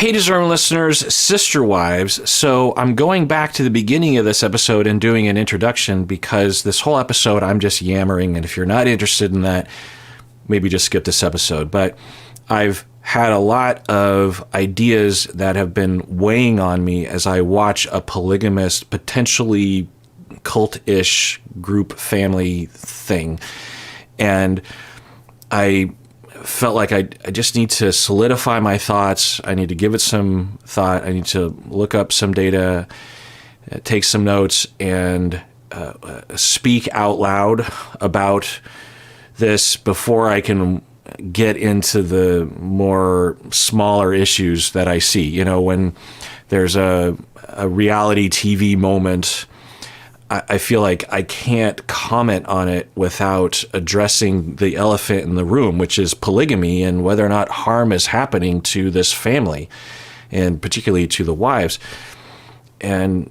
Hey, Discern listeners, sister wives. So I'm going back to the beginning of this episode and doing an introduction because this whole episode I'm just yammering. And if you're not interested in that, maybe just skip this episode. But I've had a lot of ideas that have been weighing on me as I watch a polygamist, potentially cult-ish group family thing. And I felt like I just need to solidify my thoughts. I need to give it some thought. I need to look up some data, take some notes, and speak out loud about this before I can get into the more smaller issues that I see. You know, when there's a reality TV moment, I feel like I can't comment on it without addressing the elephant in the room, which is polygamy and whether or not harm is happening to this family, and particularly to the wives. And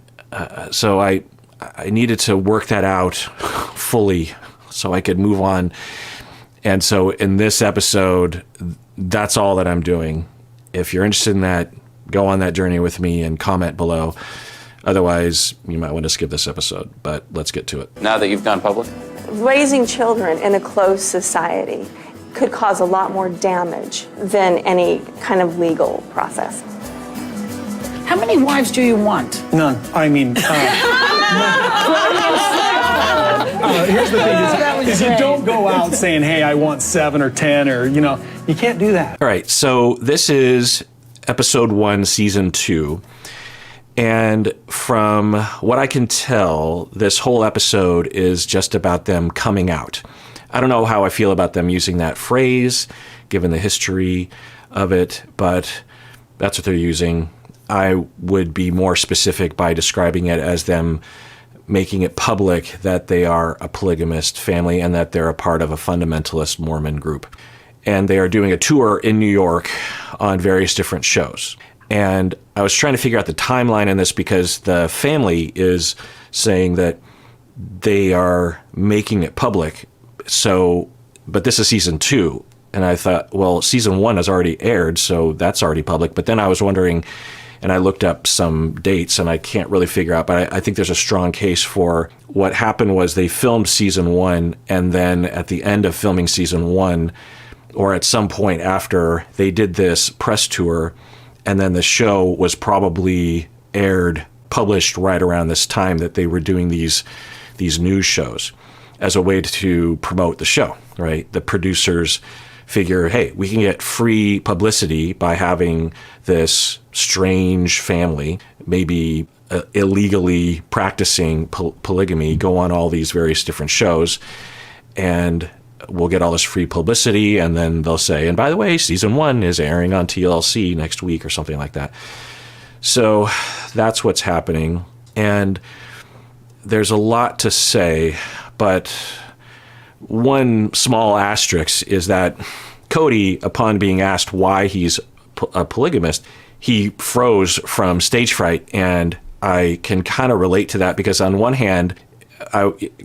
so I needed to work that out fully so I could move on. And so in this episode, that's all that I'm doing. If you're interested in that, go on that journey with me and comment below. Otherwise, you might want to skip this episode, but let's get to it. Now that you've gone public? Raising children in a closed society could cause a lot more damage than any kind of legal process. How many wives do you want? None. I mean, here's the thing is you don't go out saying, hey, I want 7 or 10 or, you can't do that. All right, so this is episode 1, season 2. And from what I can tell, this whole episode is just about them coming out. I don't know how I feel about them using that phrase, given the history of it, but that's what they're using. I would be more specific by describing it as them making it public that they are a polygamist family and that they're a part of a fundamentalist Mormon group. And they are doing a tour in New York on various different shows. And I was trying to figure out the timeline in this because the family is saying that they are making it public. So, but this is season 2. And I thought, well, season 1 has already aired, so that's already public. But then I was wondering, and I looked up some dates and I can't really figure out, but I think there's a strong case for what happened was they filmed season 1, and then at the end of filming season 1, or at some point after, they did this press tour. And then the show was probably published right around this time that they were doing these news shows as a way to promote the show, right? The producers figure, hey, we can get free publicity by having this strange family, maybe illegally practicing polygamy, go on all these various different shows, and we'll get all this free publicity, and then they'll say, and by the way, season 1 is airing on TLC next week or something like that. So that's what's happening. And there's a lot to say, but one small asterisk is that Cody, upon being asked why he's a polygamist, he froze from stage fright. And I can kind of relate to that because on one hand,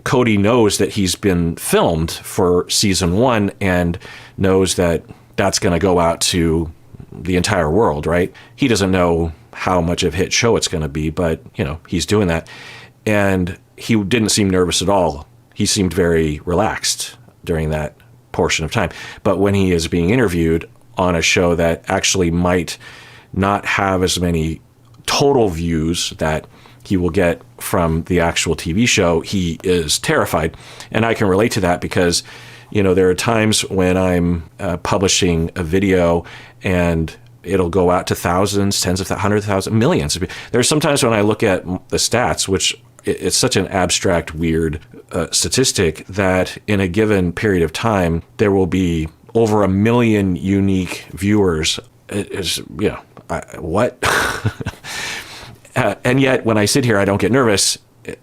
Cody knows that he's been filmed for season 1 and knows that that's going to go out to the entire world, right? He doesn't know how much of a hit show it's going to be, but, he's doing that. And he didn't seem nervous at all. He seemed very relaxed during that portion of time. But when he is being interviewed on a show that actually might not have as many total views that he will get from the actual TV show, he is terrified. And I can relate to that because, there are times when I'm publishing a video and it'll go out to thousands, tens of hundreds of thousands, millions. There's sometimes when I look at the stats, which it's such an abstract, weird statistic that in a given period of time, there will be over 1 million unique viewers. What? And yet, when I sit here, I don't get nervous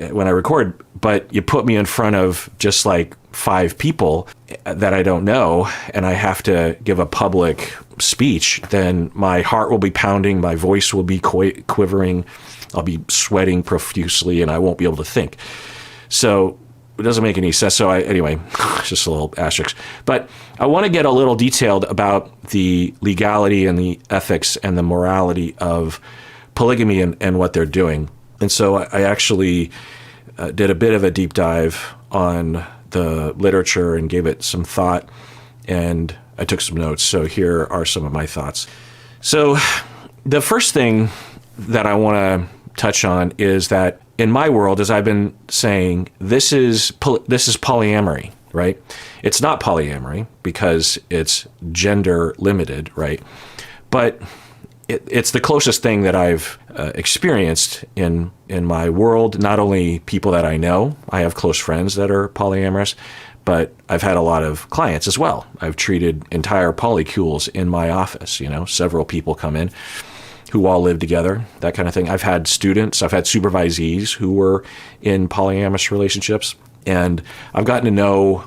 when I record, but you put me in front of just like 5 people that I don't know, and I have to give a public speech, then my heart will be pounding, my voice will be quivering, I'll be sweating profusely, and I won't be able to think. So it doesn't make any sense. So anyway, just a little asterisk. But I want to get a little detailed about the legality and the ethics and the morality of polygamy and what they're doing. And so I actually did a bit of a deep dive on the literature and gave it some thought, and I took some notes. So here are some of my thoughts. So the first thing that I want to touch on is that in my world, as I've been saying, this is polyamory, right? It's not polyamory because it's gender limited, right? But it's the closest thing that I've experienced in my world. Not only people that I know, I have close friends that are polyamorous, but I've had a lot of clients as well. I've treated entire polycules in my office. Several people come in who all live together, that kind of thing. I've had students, I've had supervisees who were in polyamorous relationships, and I've gotten to know,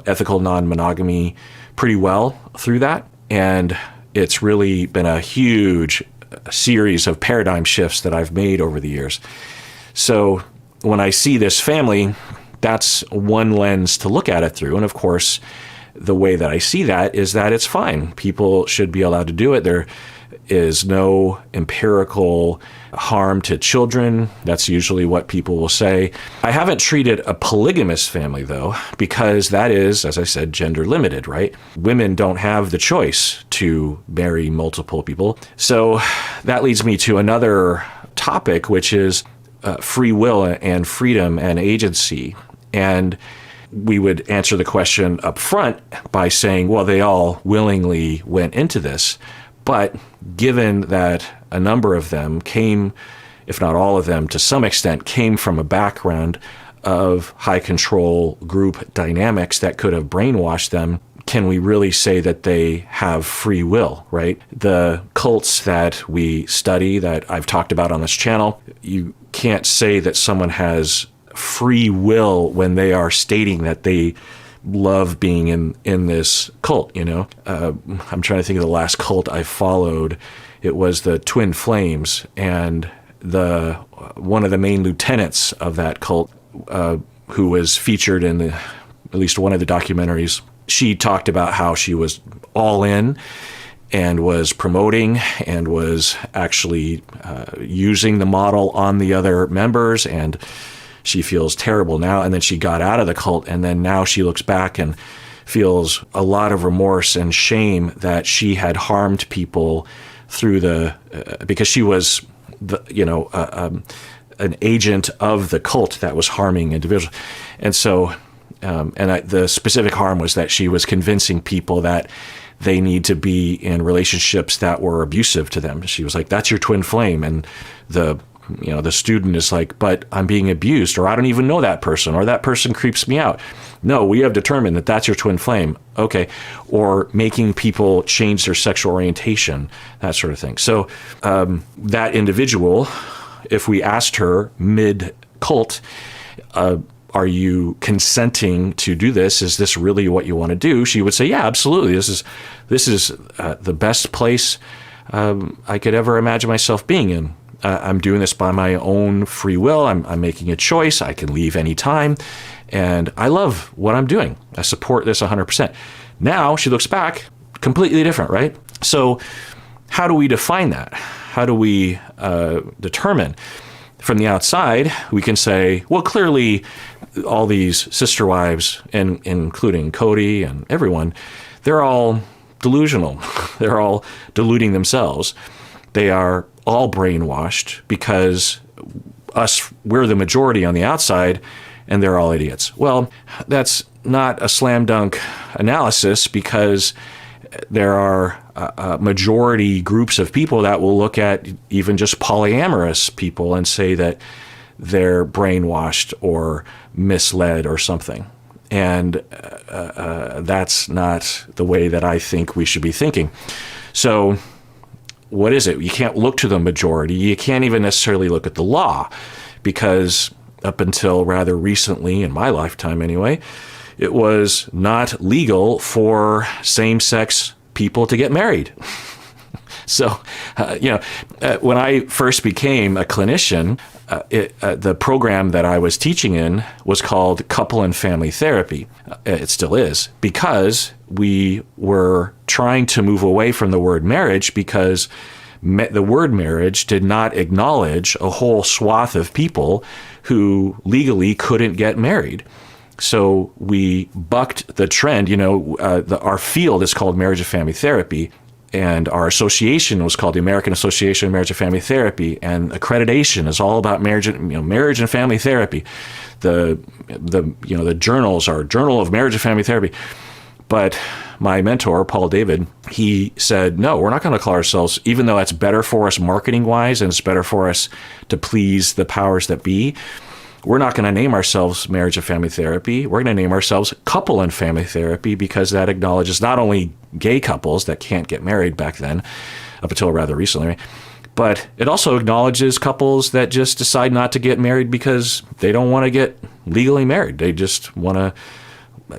ethical non-monogamy pretty well through that. And it's really been a huge series of paradigm shifts that I've made over the years. So when I see this family, that's one lens to look at it through. And of course, the way that I see that is that it's fine. People should be allowed to do it. There is no empirical harm to children. That's usually what people will say. I haven't treated a polygamous family, though, because that is, as I said, gender limited, right? Women don't have the choice to marry multiple people. So that leads me to another topic, which is free will and freedom and agency. And we would answer the question up front by saying, well, they all willingly went into this. But given that a number of them came, if not all of them, to some extent, came from a background of high control group dynamics that could have brainwashed them, can we really say that they have free will, right? The cults that we study, that I've talked about on this channel, you can't say that someone has free will when they are stating that they love being in this cult. I'm trying to think of the last cult I followed. It was the Twin Flames, and one of the main lieutenants of that cult, who was featured in at least one of the documentaries, she talked about how she was all in and was promoting and was actually using the model on the other members, and she feels terrible now. And then she got out of the cult, and then now she looks back and feels a lot of remorse and shame that she had harmed people through because she was an agent of the cult that was harming individuals. And so, the specific harm was that she was convincing people that they need to be in relationships that were abusive to them. She was like, that's your twin flame. And the student is like, but I'm being abused, or I don't even know that person, or that person creeps me out. No, we have determined that that's your twin flame. Okay. Or making people change their sexual orientation, that sort of thing. So that individual, if we asked her mid-cult, are you consenting to do this? Is this really what you want to do? She would say, yeah, absolutely. This is the best place I could ever imagine myself being in. I'm doing this by my own free will. I'm making a choice. I can leave anytime. And I love what I'm doing. I support this 100%. Now she looks back, completely different, right? So how do we define that? How do we determine? From the outside, we can say, well, clearly all these sister wives, and including Cody and everyone, they're all delusional. They're all deluding themselves. They are all brainwashed because we're the majority on the outside, and they're all idiots. Well, that's not a slam dunk analysis, because there are majority groups of people that will look at even just polyamorous people and say that they're brainwashed or misled or something. And that's not the way that I think we should be thinking. So what is it? You can't look to the majority. You can't even necessarily look at the law, because up until rather recently, in my lifetime anyway, it was not legal for same-sex people to get married. So, when I first became a clinician, the program that I was teaching in was called Couple and Family Therapy. It still is, because we were trying to move away from the word marriage, because the word marriage did not acknowledge a whole swath of people who legally couldn't get married. So we bucked the trend. Our field is called Marriage and Family Therapy, and our association was called the American Association of Marriage and Family Therapy, and accreditation is all about marriage and family therapy. The journals are Journal of Marriage and Family Therapy. But my mentor, Paul David, he said, no, we're not going to call ourselves, even though that's better for us marketing-wise and it's better for us to please the powers that be, we're not going to name ourselves Marriage and Family Therapy. We're going to name ourselves Couple and Family Therapy, because that acknowledges not only gay couples that can't get married back then, up until rather recently, but it also acknowledges couples that just decide not to get married because they don't want to get legally married. They just want to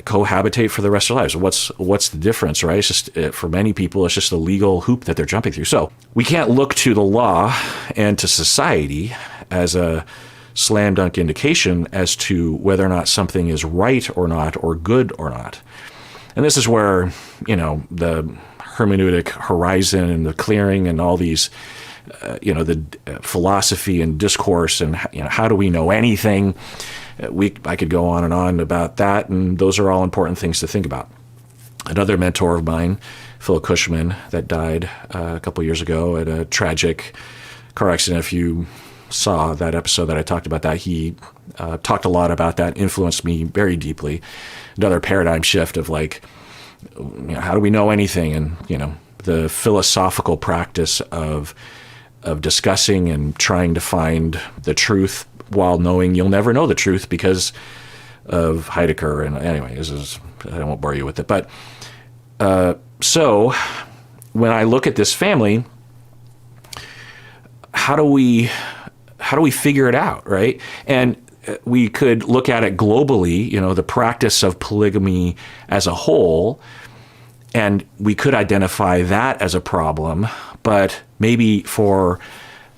cohabitate for the rest of their lives. What's the difference, right? It's just, for many people, it's just a legal hoop that they're jumping through. So we can't look to the law and to society as a slam dunk indication as to whether or not something is right or not, or good or not. And this is where, the hermeneutic horizon and the clearing and all these, the philosophy and discourse and, how do we know anything? I could go on and on about that, and those are all important things to think about. Another mentor of mine, Phil Cushman, that died a couple years ago at a tragic car accident. If you saw that episode that I talked about that, he talked a lot about that, influenced me very deeply. Another paradigm shift of how do we know anything? And, the philosophical practice of discussing and trying to find the truth while knowing you'll never know the truth because of Heidegger. And anyway, I won't bore you with it. But so when I look at this family, how do we figure it out, right? And we could look at it globally, the practice of polygamy as a whole, and we could identify that as a problem. But maybe for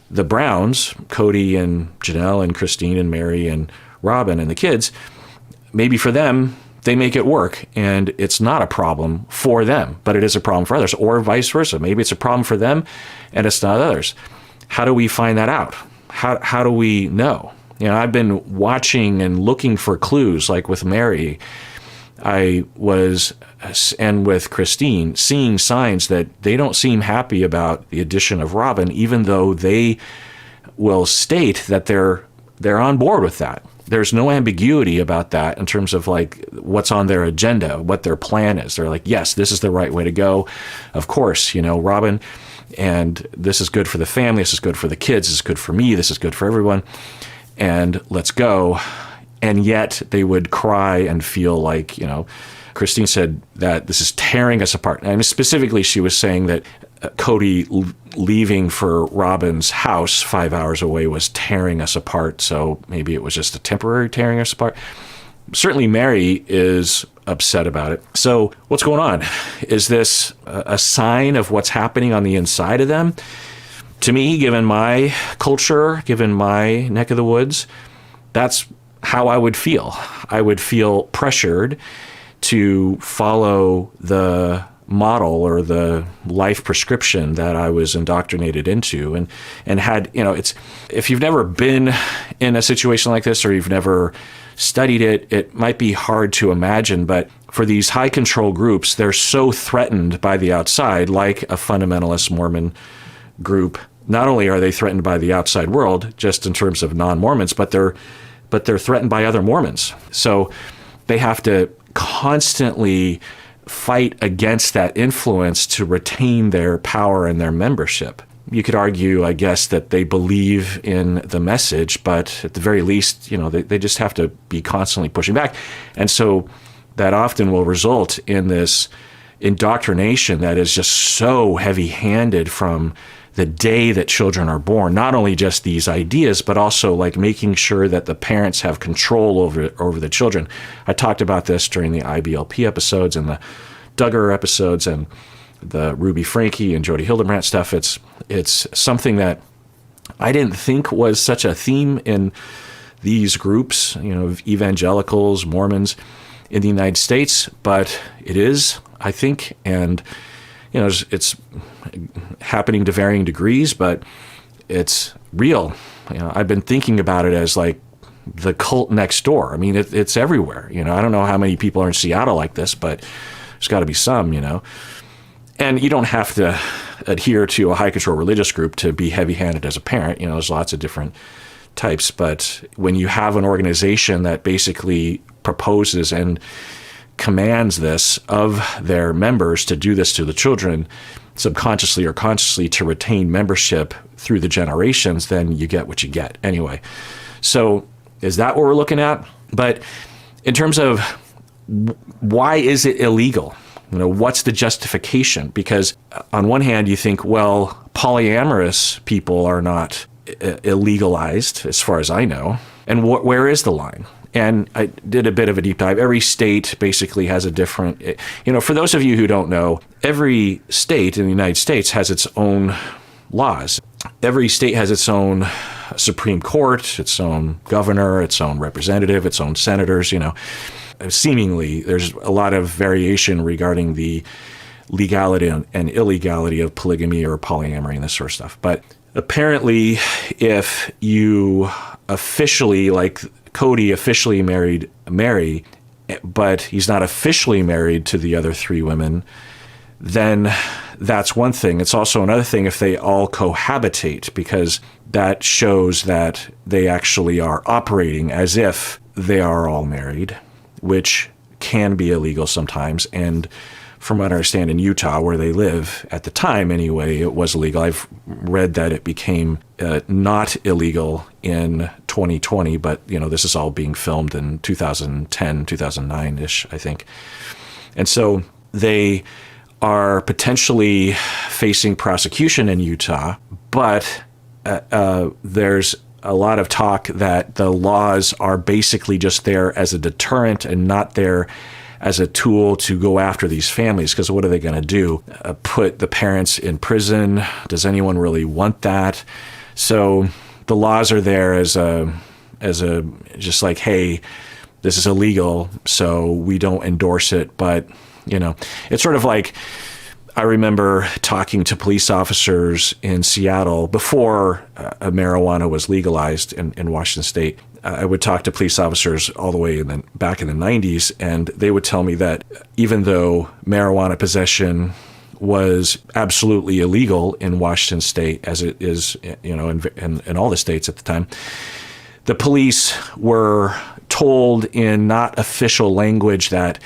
the Browns, Cody and Janelle and Christine and Mary and Robin and the kids, maybe for them, they make it work and it's not a problem for them, but it is a problem for others, or vice versa. Maybe it's a problem for them and it's not others. How do we find that out? How do we know? I've been watching and looking for clues, like with Mary. I was, and with Christine, seeing signs that they don't seem happy about the addition of Robin, even though they will state that they're on board with that. There's no ambiguity about that in terms of what's on their agenda, what their plan is. They're like, yes, this is the right way to go. Of course, Robin, and this is good for the family, this is good for the kids, this is good for me, this is good for everyone, and let's go. And yet they would cry and feel like, Christine said that this is tearing us apart. And specifically, she was saying that Cody leaving for Robin's house 5 hours away was tearing us apart. So maybe it was just a temporary tearing us apart. Certainly Mary is upset about it. So what's going on? Is this a sign of what's happening on the inside of them? To me, given my culture, given my neck of the woods, that's how I would feel. I would feel pressured to follow the model or the life prescription that I was indoctrinated into, and had, it's, if you've never been in a situation like this or you've never studied it, it might be hard to imagine, but for these high control groups, they're so threatened by the outside, like a fundamentalist Mormon group. Not only are they threatened by the outside world, just in terms of non-Mormons, but they're threatened by other Mormons. So they have to constantly fight against that influence to retain their power and their membership. You could argue, I guess, that they believe in the message, but at the very least, they just have to be constantly pushing back. And so that often will result in this indoctrination that is just so heavy-handed from the day that children are born, not only just these ideas, but also making sure that the parents have control over the children. I talked about this during the IBLP episodes and the Duggar episodes, and the Ruby Franke and Jody Hildebrandt stuff. It's something that I didn't think was such a theme in these groups, of evangelicals, Mormons in the United States, but it is, I think, and it's happening to varying degrees, but it's real. I've been thinking about it as like the cult next door. I mean, it's everywhere. I don't know how many people are in Seattle like this, but there's got to be some. And you don't have to adhere to a high control religious group to be heavy-handed as a parent. There's lots of different types. But when you have an organization that basically proposes and commands this of their members to do this to the children, subconsciously or consciously, to retain membership through the generations, then you get what you get. Anyway, so is that what we're looking at? But in terms of why is it illegal? What's the justification? Because on one hand, you think, well, polyamorous people are not illegalized, as far as I know. And where is the line? And I did a bit of a deep dive. Every state basically has a different, for those of you who don't know, every state in the United States has its own laws. Every state has its own Supreme Court, its own governor, its own representative, its own senators, Seemingly, there's a lot of variation regarding the legality and illegality of polygamy or polyamory and this sort of stuff. But apparently, if you officially, like Cody officially married Mary, but he's not officially married to the other three women, then that's one thing. It's also another thing if they all cohabitate, because that shows that they actually are operating as if they are all married, which can be illegal sometimes. And from what I understand, in Utah, where they live at the time anyway, it was illegal. I've read that it became not illegal in 2020, but this is all being filmed in 2010, 2009-ish, I think. And so they are potentially facing prosecution in Utah, but there's a lot of talk that the laws are basically just there as a deterrent and not there as a tool to go after these families. Because what are they going to do? Put the parents in prison? Does anyone really want that? So the laws are there as a just like, hey, this is illegal, so we don't endorse it. But it's sort of like, I remember talking to police officers in Seattle before marijuana was legalized in Washington State. I would talk to police officers all the way back in the 90s, and they would tell me that even though marijuana possession was absolutely illegal in Washington State, as it is, in all the states at the time, the police were told in not official language that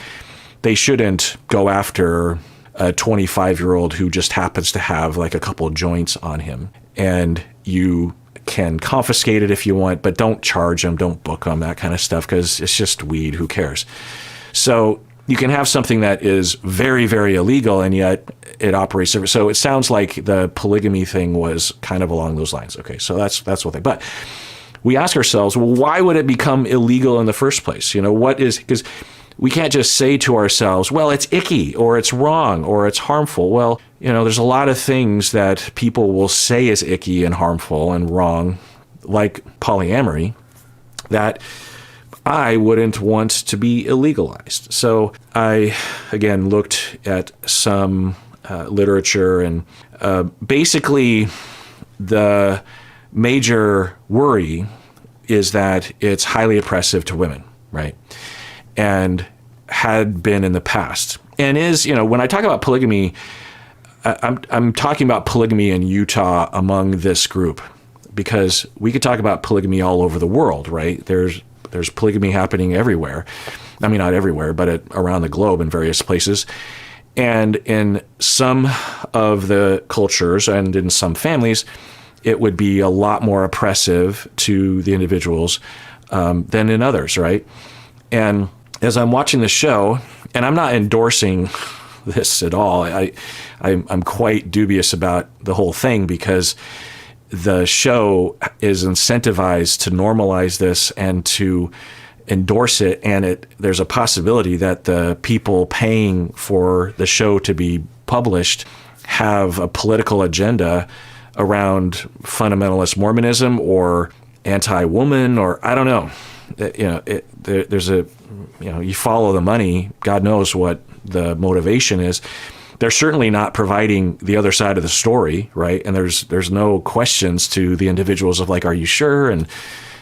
they shouldn't go after a 25-year-old who just happens to have like a couple joints on him. And you can confiscate it if you want, but don't charge them, don't book them, that kind of stuff, because it's just weed, who cares? So you can have something that is very, very illegal, and yet it operates. So it sounds like the polygamy thing was kind of along those lines. Okay, so that's what they, but we ask ourselves, well, why would it become illegal in the first place? Because we can't just say to ourselves, well, it's icky, or it's wrong, or it's harmful. Well, there's a lot of things that people will say is icky and harmful and wrong, like polyamory, that I wouldn't want to be illegalized. So I, again, looked at some literature, and basically the major worry is that it's highly oppressive to women, right? And had been in the past, and is, when I talk about polygamy, I'm talking about polygamy in Utah among this group, because we could talk about polygamy all over the world, right? There's polygamy happening everywhere. I mean, not everywhere, but around the globe in various places. And in some of the cultures and in some families, it would be a lot more oppressive to the individuals than in others, right? And as I'm watching the show, and I'm not endorsing this at all, I'm quite dubious about the whole thing, because the show is incentivized to normalize this and to endorse it, and there's a possibility that the people paying for the show to be published have a political agenda around fundamentalist Mormonism or anti-woman, or I don't know. There's a, you follow the money. God knows what the motivation is. They're certainly not providing the other side of the story, right? And there's no questions to the individuals of like, are you sure? And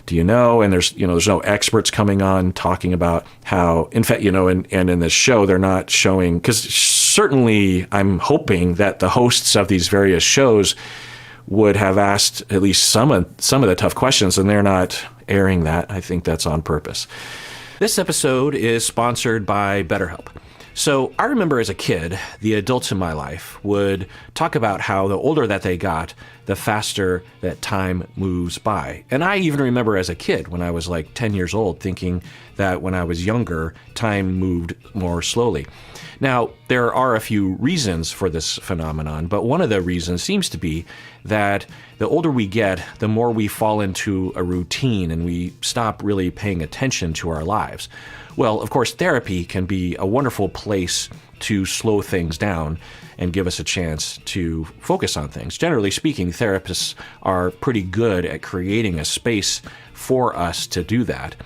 do you know? And there's no experts coming on talking about how, in fact, and in this show, they're not showing, because certainly I'm hoping that the hosts of these various shows would have asked at least some of the tough questions, and they're not airing that. I think that's on purpose. This episode is sponsored by BetterHelp. So I remember as a kid, the adults in my life would talk about how the older that they got, the faster that time moves by. And I even remember as a kid when I was like 10 years old thinking that when I was younger, time moved more slowly. Now, there are a few reasons for this phenomenon, but one of the reasons seems to be that the older we get, the more we fall into a routine and we stop really paying attention to our lives. Well, of course, therapy can be a wonderful place to slow things down and give us a chance to focus on things. Generally speaking, therapists are pretty good at creating a space for us to do that.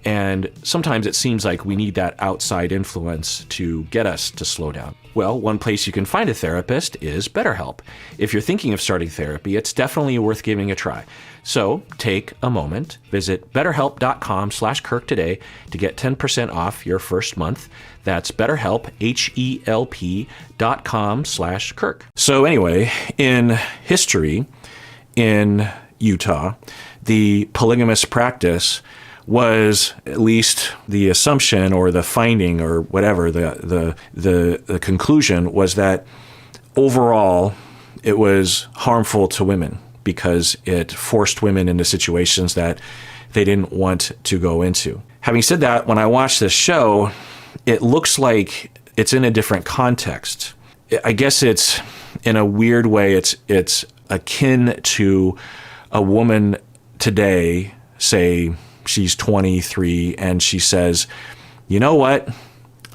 And sometimes it seems like we need that outside influence to get us to slow down. Well, one place you can find a therapist is BetterHelp. If you're thinking of starting therapy, it's definitely worth giving a try. So take a moment, visit betterhelp.com/Kirk today to get 10% off your first month. That's BetterHelp, HELP.com/Kirk. So anyway, in history, in Utah, the polygamous practice was, at least the assumption or the finding or whatever, the conclusion was that overall it was harmful to women because it forced women into situations that they didn't want to go into. Having said that, when I watch this show, it looks like it's in a different context. I guess it's, in a weird way, it's akin to a woman today, say, she's 23 and she says, you know what?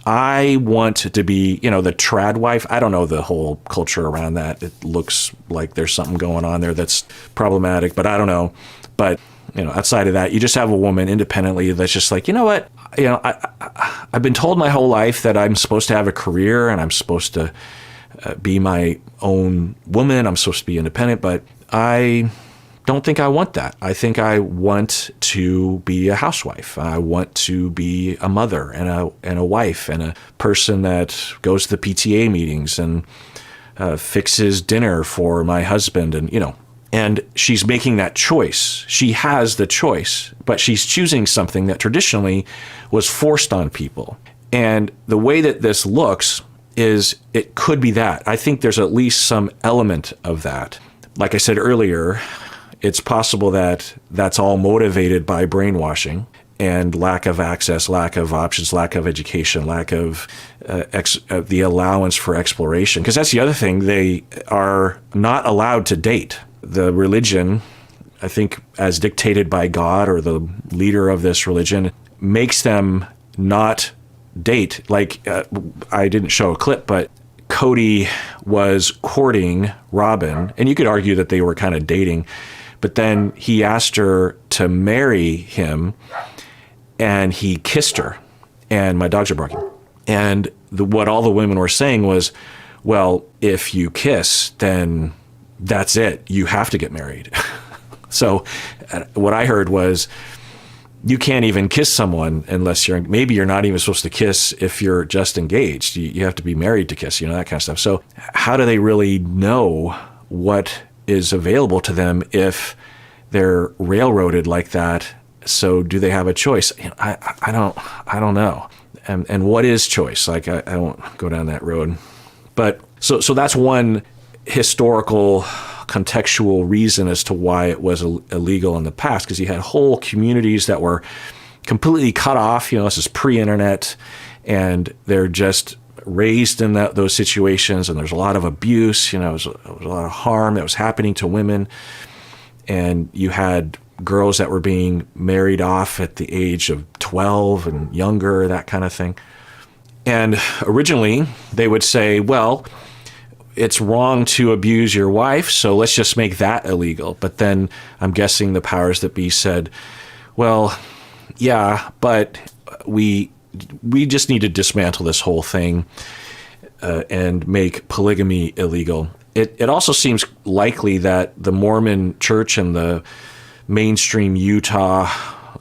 I want to be, the trad wife. I don't know the whole culture around that. It looks like there's something going on there that's problematic, but I don't know. But, outside of that, you just have a woman independently that's just like, you know what? I've been told my whole life that I'm supposed to have a career and I'm supposed to be my own woman. I'm supposed to be independent, but I don't think I want that. I think I want to be a housewife. I want to be a mother and a wife and a person that goes to the PTA meetings and fixes dinner for my husband and she's making that choice. She has the choice, but she's choosing something that traditionally was forced on people. And the way that this looks is it could be that. I think there's at least some element of that. Like I said earlier, it's possible that that's all motivated by brainwashing and lack of access, lack of options, lack of education, lack of the allowance for exploration. Because that's the other thing. They are not allowed to date. The religion, I think, as dictated by God or the leader of this religion, makes them not date. Like, I didn't show a clip, but Cody was courting Robin, and you could argue that they were kind of dating. But then he asked her to marry him, and he kissed her. And my dogs are barking. And what all the women were saying was, well, if you kiss, then that's it. You have to get married. So what I heard was, you can't even kiss someone unless maybe you're not even supposed to kiss if you're just engaged. You have to be married to kiss, that kind of stuff. So how do they really know what is available to them if they're railroaded like that? So do they have a choice? I don't know. And what is choice? Like, I won't go down that road. But so that's one historical contextual reason as to why it was illegal in the past, because you had whole communities that were completely cut off. This is pre-internet, and they're just raised in those situations, and there's a lot of abuse. It was a lot of harm that was happening to women, and you had girls that were being married off at the age of 12 and younger, that kind of thing. And originally they would say, well, it's wrong to abuse your wife, so let's just make that illegal. But then I'm guessing the powers that be said, well, yeah, but we just need to dismantle this whole thing and make polygamy illegal. It also seems likely that the Mormon church and the mainstream Utah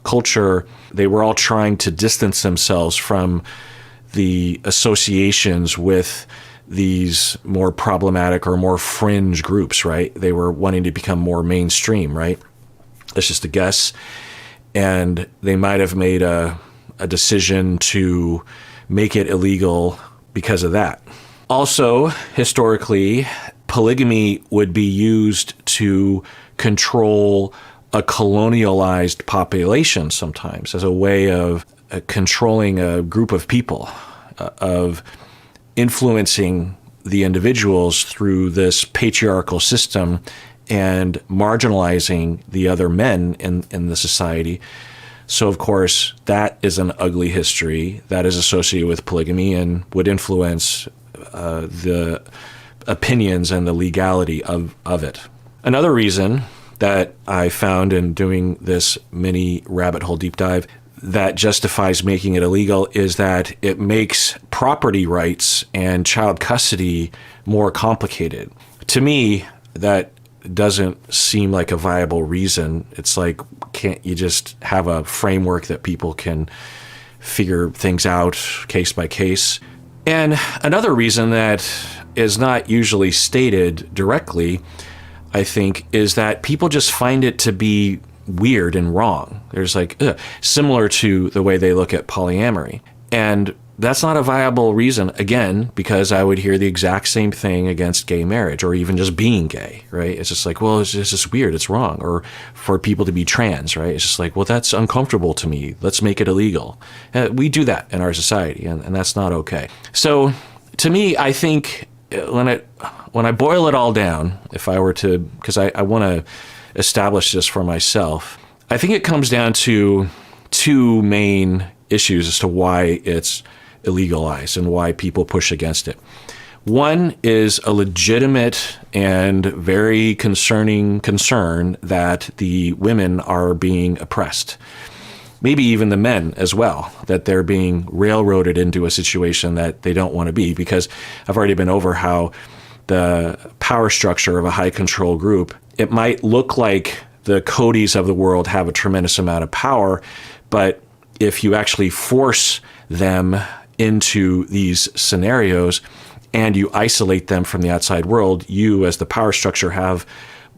culture, they were all trying to distance themselves from the associations with these more problematic or more fringe groups, right? They were wanting to become more mainstream, right? That's just a guess. And they might have made a decision to make it illegal because of that. Also, historically, polygamy would be used to control a colonialized population sometimes as a way of controlling a group of people, of influencing the individuals through this patriarchal system and marginalizing the other men in the society. So, of course, that is an ugly history that is associated with polygamy and would influence the opinions and the legality of it. Another reason that I found in doing this mini rabbit hole deep dive that justifies making it illegal is that it makes property rights and child custody more complicated. To me, that doesn't seem like a viable reason. It's like, can't you just have a framework that people can figure things out case by case? And another reason that is not usually stated directly, I think, is that people just find it to be weird and wrong. There's like, similar to the way they look at polyamory. And that's not a viable reason, again, because I would hear the exact same thing against gay marriage or even just being gay, right? It's just like, well, it's just weird, it's wrong. Or for people to be trans, right? It's just like, well, that's uncomfortable to me. Let's make it illegal. We do that in our society, and that's not okay. So to me, I think when I boil it all down, if I were to, because I want to establish this for myself, I think it comes down to two main issues as to why it's illegalized and why people push against it. One is a legitimate and very concerning concern that the women are being oppressed. Maybe even the men as well, that they're being railroaded into a situation that they don't want to be, because I've already been over how the power structure of a high control group, it might look like the Codys of the world have a tremendous amount of power, but if you actually force them into these scenarios and you isolate them from the outside world, you as the power structure have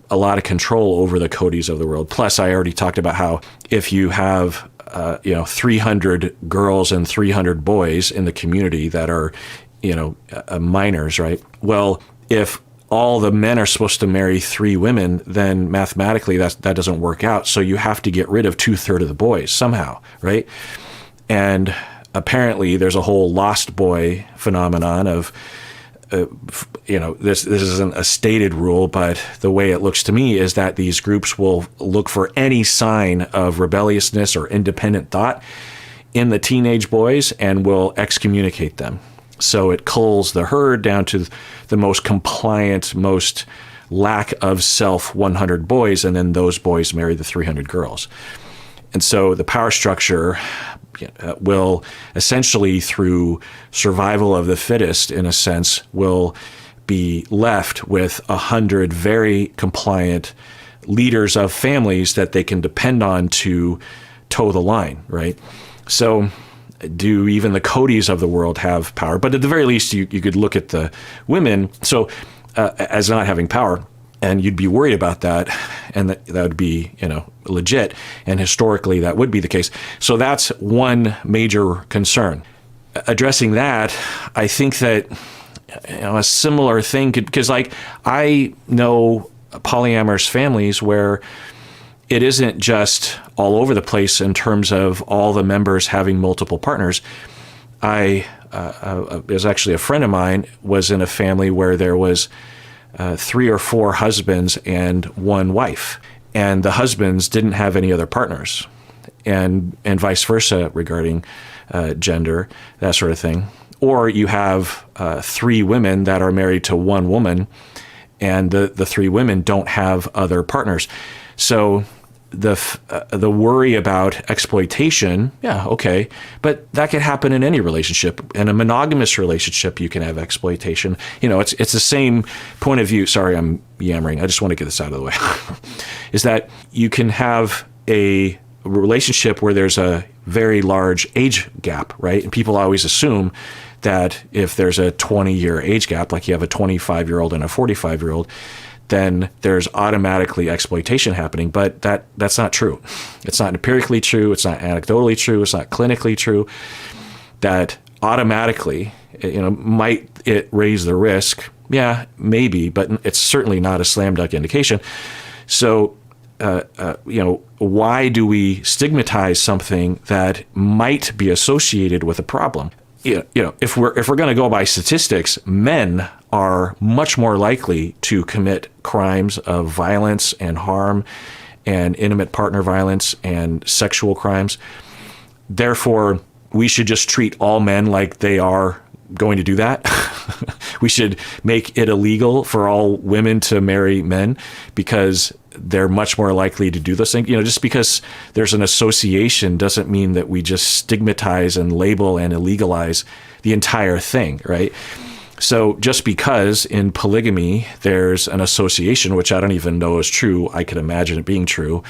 a lot of control over the Codys of the world. Plus, I already talked about how if you have 300 girls and 300 boys in the community that are minors, right? Well, if all the men are supposed to marry 3 women, then mathematically that doesn't work out. So you have to get rid of 2/3 of the boys somehow, right? And apparently there's a whole lost boy phenomenon of, this isn't a stated rule, but the way it looks to me is that these groups will look for any sign of rebelliousness or independent thought in the teenage boys and will excommunicate them. So it culls the herd down to the most compliant, most lack of self 100 boys, and then those boys marry the 300 girls. And so the power structure will essentially, through survival of the fittest, in a sense, will be left with 100 very compliant leaders of families that they can depend on to toe the line, right? So do even the Codys of the world have power? But at the very least, you could look at the women as not having power, and you'd be worried about that, and that would be legit, and historically that would be the case. So that's one major concern. Addressing that, I think that a similar thing could, because I know polyamorous families where it isn't just all over the place in terms of all the members having multiple partners. There's actually a friend of mine was in a family where there was 3 or 4 husbands and 1 wife. and the husbands didn't have any other partners, and vice versa regarding gender, that sort of thing. Or you have 3 women that are married to one woman, and the 3 women don't have other partners. So the worry about exploitation, yeah, okay, but that could happen in any relationship. In a monogamous relationship, you can have exploitation. It's the same point of view. Sorry, I'm yammering. I just want to get this out of the way. Is that you can have a relationship where there's a very large age gap, right? And people always assume that if there's a 20-year age gap, like you have a 25-year-old and a 45-year-old, then there's automatically exploitation happening. But that's not true. It's not empirically true. It's not anecdotally true. It's not clinically true. That automatically, might it raise the risk? Yeah, maybe, but it's certainly not a slam dunk indication. So, why do we stigmatize something that might be associated with a problem? If we're going to go by statistics, men are much more likely to commit crimes of violence and harm and intimate partner violence and sexual crimes. Therefore, we should just treat all men like they are going to do that. We should make it illegal for all women to marry men because they're much more likely to do those things. Just because there's an association doesn't mean that we just stigmatize and label and illegalize the entire thing, right? So just because in polygamy there's an association, which I don't even know is true, I could imagine it being true,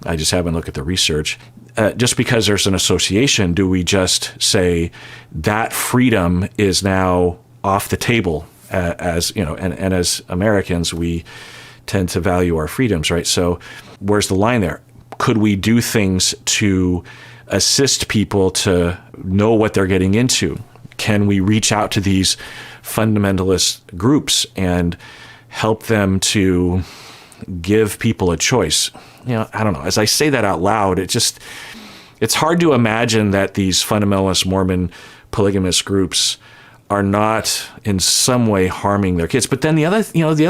I just haven't looked at the research. Just because there's an association, do we just say that freedom is now off the table? As and as Americans, we tend to value our freedoms, right? So where's the line there? Could we do things to assist people to know what they're getting into? Can we reach out to these fundamentalist groups and help them to give people a choice? I don't know. As I say that out loud, it's hard to imagine that these fundamentalist Mormon polygamous groups are not in some way harming their kids. But then the other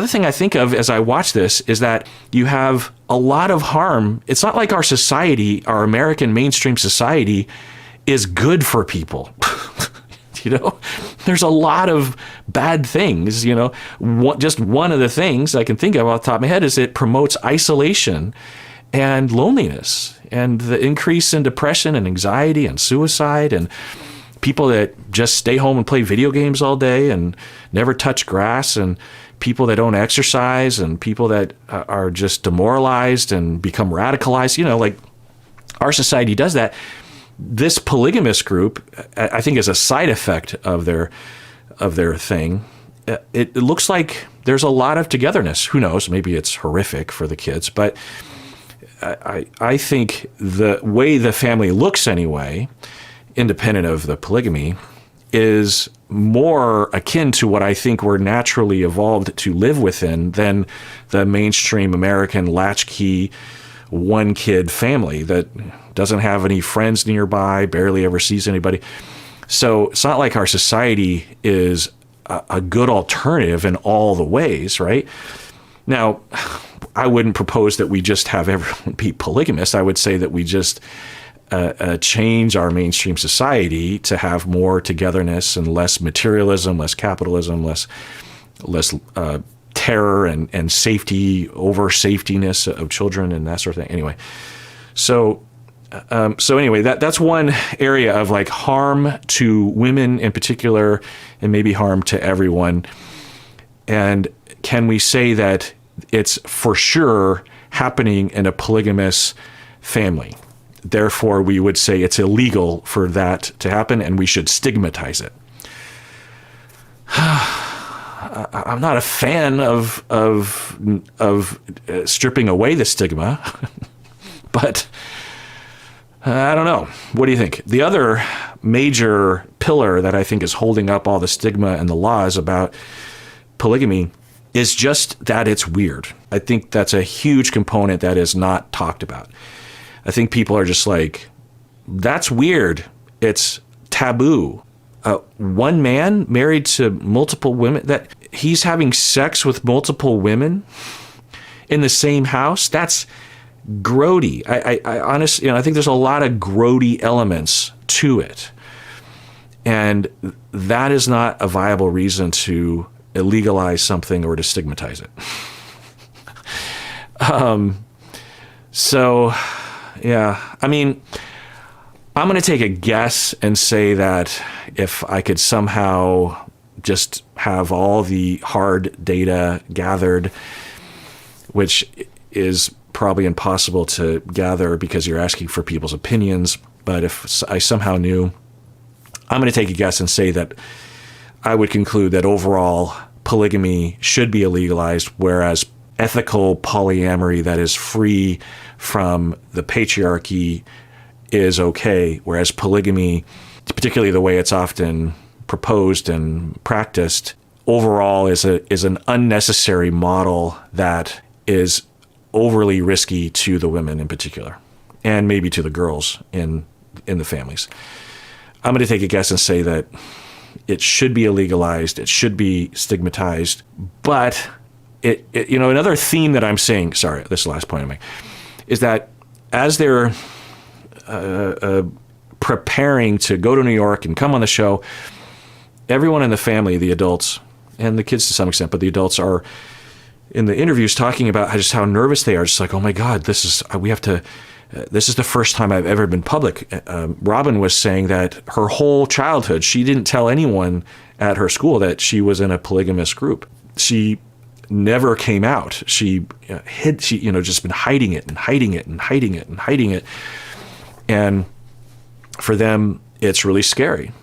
thing I think of as I watch this is that you have a lot of harm. It's not like our society, our American mainstream society, is good for people. There's a lot of bad things. Just one of the things I can think of off the top of my head is it promotes isolation and loneliness and the increase in depression and anxiety and suicide and people that just stay home and play video games all day and never touch grass, and people that don't exercise, and people that are just demoralized and become radicalized. Like our society does that. This polygamous group, I think, is a side effect of their thing. It looks like there's a lot of togetherness. Who knows? Maybe it's horrific for the kids, but I think the way the family looks anyway, independent of the polygamy, is more akin to what I think we're naturally evolved to live within than the mainstream American latchkey one-kid family that doesn't have any friends nearby, barely ever sees anybody. So it's not like our society is a good alternative in all the ways, right? Now, I wouldn't propose that we just have everyone be polygamous. I would say that we just change our mainstream society to have more togetherness and less materialism, less capitalism, less terror and safety, over safetiness of children and that sort of thing. Anyway, so anyway, that's one area of like harm to women in particular, and maybe harm to everyone. And can we say that it's for sure happening in a polygamous family? Therefore, we would say it's illegal for that to happen, and we should stigmatize it. I'm not a fan of stripping away the stigma, but I don't know. What do you think? The other major pillar that I think is holding up all the stigma and the laws about polygamy is just that it's weird. I think that's a huge component that is not talked about. I think people are just like, that's weird. It's taboo. One man married to multiple women, that he's having sex with multiple women in the same house, that's grody. I honestly, I think there's a lot of grody elements to it. And that is not a viable reason to illegalize something or to stigmatize it. So, yeah, I mean, I'm going to take a guess and say that if I could somehow just have all the hard data gathered, which is probably impossible to gather because you're asking for people's opinions, but if I somehow knew, I'm going to take a guess and say that I would conclude that overall polygamy should be illegalized, whereas ethical polyamory that is free from the patriarchy is okay, whereas polygamy, particularly the way it's often proposed and practiced, overall is an unnecessary model that is overly risky to the women in particular, and maybe to the girls in the families. I'm going to take a guess and say that it should be illegalized, it should be stigmatized, but another theme that I'm seeing, sorry, this is the last point I make, is that as they're preparing to go to New York and come on the show, everyone in the family, the adults, and the kids to some extent, but the adults are in the interviews talking about just how nervous they are, just like, oh my God, this is the first time I've ever been public. Robin was saying that her whole childhood, she didn't tell anyone at her school that she was in a polygamous group. She never came out. She hid, just been hiding it and hiding it and hiding it and hiding it. And for them, it's really scary.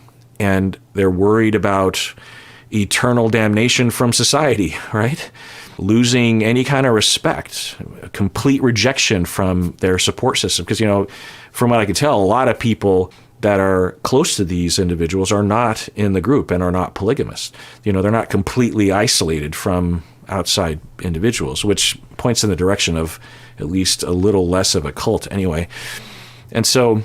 And they're worried about eternal damnation from society, right? Losing any kind of respect, complete rejection from their support system. Because, from what I can tell, a lot of people that are close to these individuals are not in the group and are not polygamous. They're not completely isolated from outside individuals, which points in the direction of at least a little less of a cult anyway. And so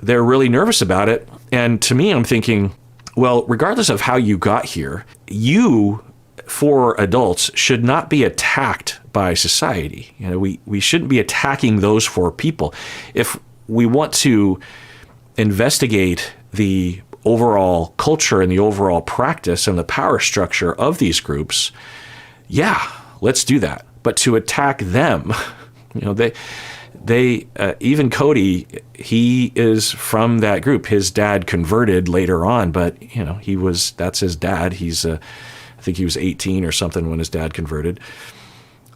they're really nervous about it. And to me, I'm thinking, well, regardless of how you got here, you, for adults, should not be attacked by society. We shouldn't be attacking those four people. If we want to investigate the overall culture and the overall practice and the power structure of these groups, yeah, let's do that. But to attack them, they even Cody, he is from that group. His dad converted later on, but that's his dad. I think he was 18 or something when his dad converted.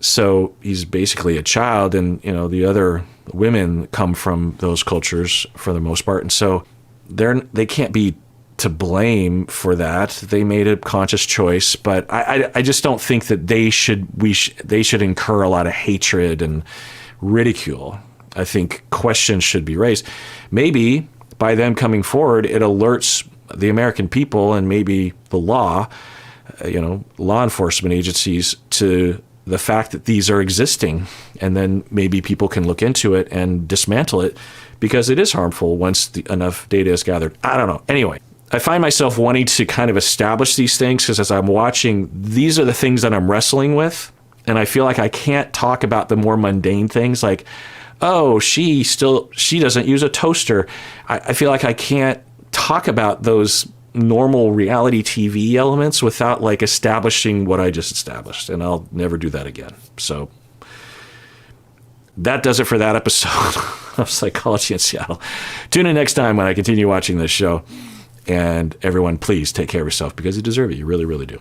So he's basically a child, and the other women come from those cultures for the most part, and so they can't be to blame for that. They made a conscious choice, but I just don't think that they should incur a lot of hatred and ridicule. I think questions should be raised. Maybe by them coming forward, it alerts the American people and maybe the law enforcement agencies to the fact that these are existing, and then maybe people can look into it and dismantle it because it is harmful once enough data is gathered. I don't know. Anyway, I find myself wanting to kind of establish these things because as I'm watching, these are the things that I'm wrestling with. And I feel like I can't talk about the more mundane things like, oh, she doesn't use a toaster. I feel like I can't talk about those normal reality TV elements without establishing what I just established. And I'll never do that again. So that does it for that episode of Psychology in Seattle. Tune in next time when I continue watching this show. And everyone, please take care of yourself because you deserve it. You really, really do.